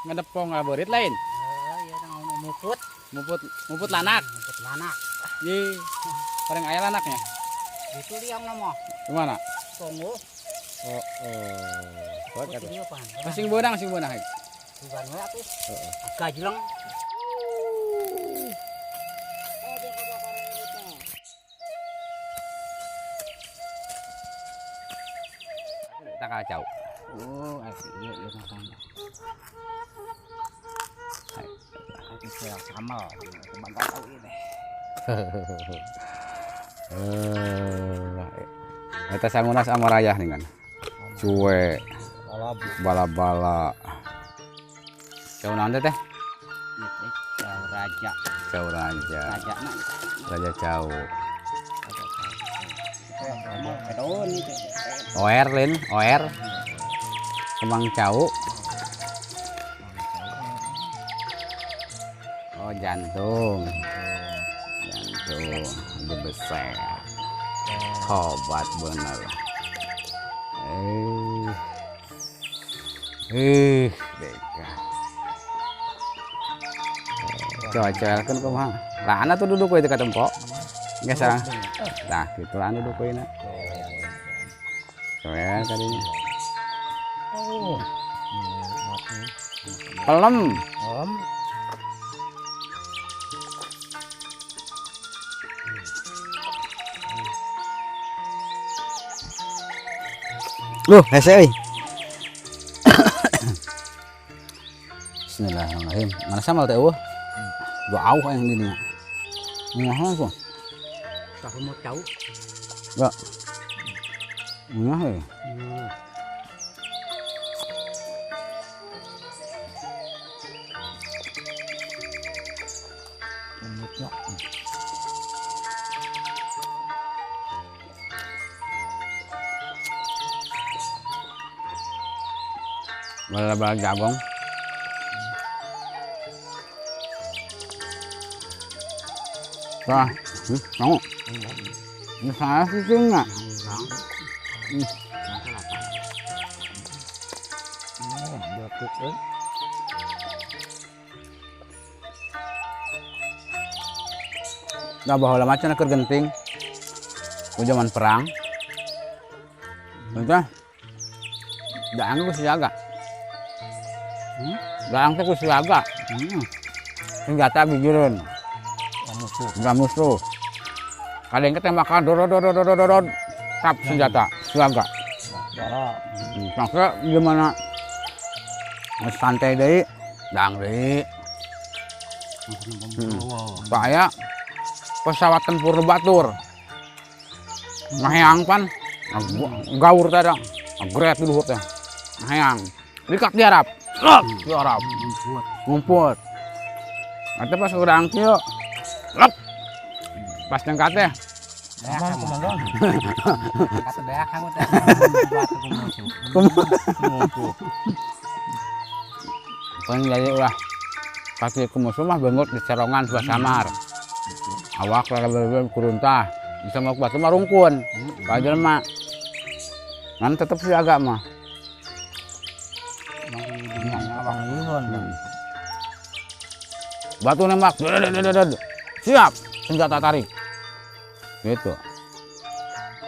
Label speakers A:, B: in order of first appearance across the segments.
A: ngedepong ngaburit lain.
B: Iya nang muput.
A: Muput lanak.
B: Muput lanak.
A: Ye. Paling ayah lanaknya.
B: Itu liang nama.
A: Gimana?
B: Tunggu.
A: Oh. Buat atuh.
B: Ini apaan?
A: Sing beunang.
B: Bukan we atuh. Gajleng.
A: Tak kacau.
B: Oh, iya makan. Itu saya sama, teman tahu ini.
A: Eta sangunas amarayah nih kan. Cuek, bala-bala. Jauh nanti teh?
B: Jauh raja.
A: Jauh raja.
B: Raja nak.
A: Raja jauh.
B: Daun itu.
A: Oer lin, oer. Kembang jauh. Oh jantung. Jantung besar. Hebat bener. Deka. Coba-coba kan kumaha. Lah ana tuh duduk we teh ka tempo. Geus sareng. Nah, gitu anu duduk we na. Coba tadinya.
B: Oh.
A: Pelem.
B: Loh, hese euy.
A: Bismillahirrahmanirrahim. Mana samal teh eueuh? Jauh yang gini. Ngah kok.
B: Tahu mau tahu.
A: Enggak. Ngah we. Bala-bala jagong. Wah, kamu. Ini saya sih enggak. Nah, baheula macan keur genting. Ku zaman perang. Entah. Daang ku siaga. Daang teh ku siaga. Senjata bijireun. Enggak musuh. Kadang ketembakan dodot. Tap senjata siaga. Maka gimana? Santai deui, daang deui. Saya pesawat tempur batur. Ngahayang pan. Gaur teh da. Gret di luhur teh. Ngahayang. Dikak diarap. Diarap. Ngumpul. Ate pas udah kieu. Lep. Pas nengkat teh.
B: Aman komandan. Kata beak kamu teh.
A: Paling jadi ulah. Kaki kumusuh mah bengut di serongan sebelah samar. Awak lagi kuruntah. Bisa mau batu mah rungkun. Kajian mah. Kan tetep siaga mah. Batu nembak. Siap. Senjata tarik. Gitu.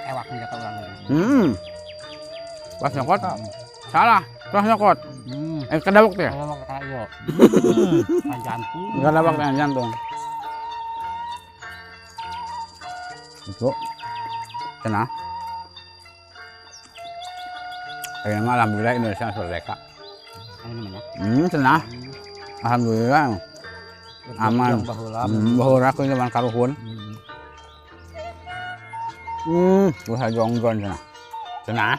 B: Ewak senjata ulang lagi.
A: Pas nyokot. Salah. Pas nyokot. Kedabok teh.
B: Kalau mau ke kayu. Jantung.
A: Kedabok teh jantung. Itu. Cenah. Kayaknya mah alhamdulillah Indonesia merdeka.
B: Ini namanya.
A: Cenah. Alhamdulillah. Aman. Baheula ku zaman karuhun. Usaha jonggon cenah. Cenah.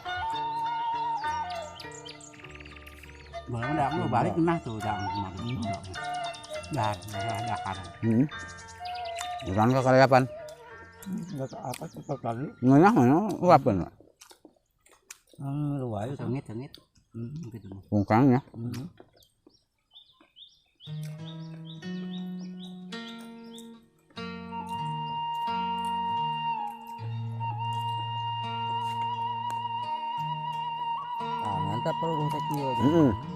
B: Malah udah lu balik nah tuh udah kemarin. Dah kan.
A: Bukan ke kapan?
B: Enggak apa cepat lagi.
A: Ngeunyah mana uapkeun.
B: Luai sengit. Gitu.
A: Bungkang ya.
B: Mantap peluru tadi.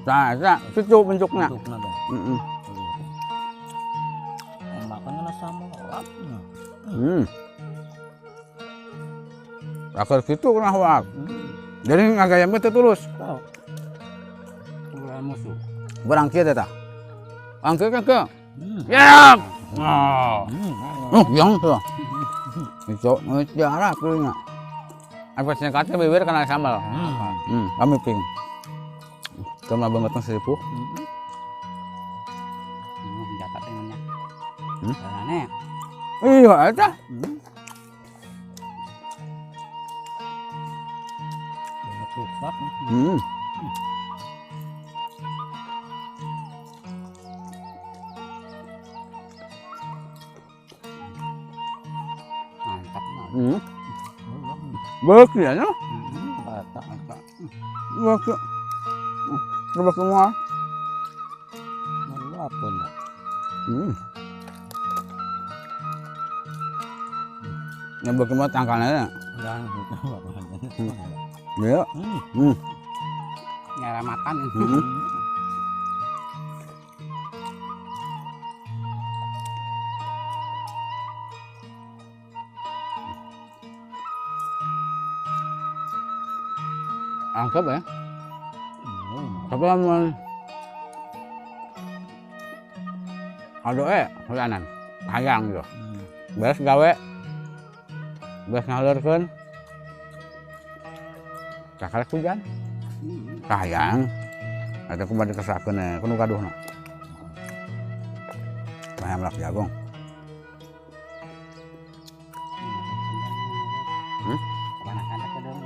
A: Nah, cucu bentuknya.
B: Bentuknya dah. Makan kena sama lapnya.
A: Akar gitu kena wak. Jadi ngagayam itu tulus.
B: Tahu. Kuburan musuh.
A: Berangkir dah. Angkir ke. Ya. Yang tuh. Itu jarah punya. Apa sih kata bibir kena sambal. Kami ping. Cuma banget nasi sepuh.
B: Dapat temennya. Aneh.
A: Iya, ada.
B: Rusak. Mantap.
A: Bagus ya, no?
B: Mantap.
A: Bagus. Coba semua.
B: Apa nak?
A: Yang bagaimana tangkalnya? Ya.
B: Nyara makan.
A: Angkep ya. Tapi amun hulanan hayang yo. Beres gawe. Beres ngalurkeun. Sakalek hujan. Hayang. Ada kumaha dikesakeun kudu kaduhna. Bayam lak jagung.
B: Kepanasan tak kedeng.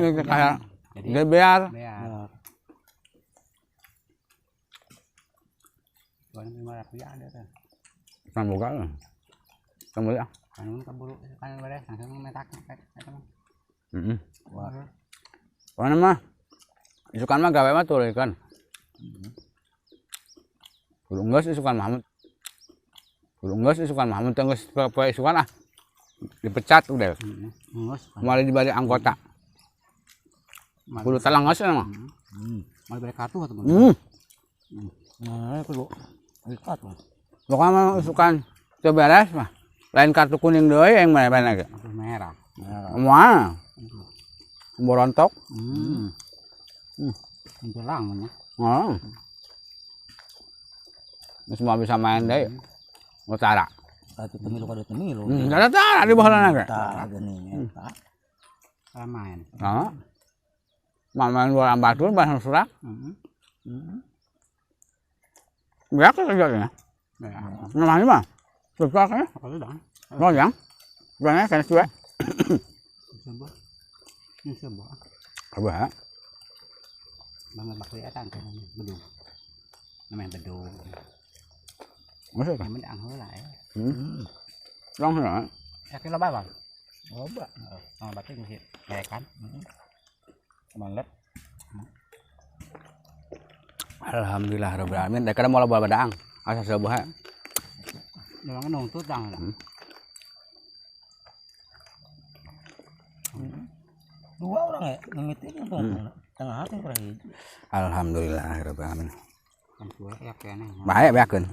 A: Itu kayak gebear.
B: Bear. Tuan 500 ya ada kan.
A: Kan boga. Kamu ya.
B: Kan keburu kan beres langsung metak eta mah.
A: Wah. Mana mah? Isukan mah gawe mah tuh kan. Kudu geus isukan Mahmud. Kudu geus isukan Mahmud teh geus poe isukan ah. Dipecat udah.
B: Geus.
A: Kembali dibalik anggota. Kudu talangos mah.
B: Mau balik kartu atuh. Nah, kudu ikat mah.
A: Pokoknya isukan teu beres mah. Lain kartu kuning deui yang mana ge.
B: Merah.
A: Moal. Borontok.
B: Menjelang mah.
A: Oh. Semua bisa main deh. Utara.
B: Atuh temilu kada temilu.
A: Tara di bawah ge.
B: Tara geuning eta. Main.
A: Heeh. Main bola batur bahasa surak. Beak kerja ya. Namanya mah. Suka kan?
B: Apa dah?
A: Oh yang. Banyak kan suwe.
B: Coba. Ini coba.
A: Coba.
B: Banget kelihatan kan bedung. Namanya bedung.
A: Masuk kan?
B: Namanya ang heula ya.
A: Long heula.
B: Yakin loba bang? Loba. Oh, berarti mesti kan. Mantap.
A: Alhamdulillah rabbil alamin. Da kada moal bola badaang. Asa saeueuh.
B: Memang nuntut dang. Dua orang ya ngimitin tuh. Tengah hati kurang.
A: Alhamdulillah rabbil alamin.
B: Kan tua ya kene.
A: Bae beakeun.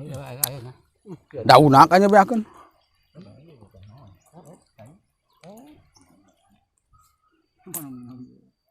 B: Ayo nah.
A: Dauna kanya beakeun.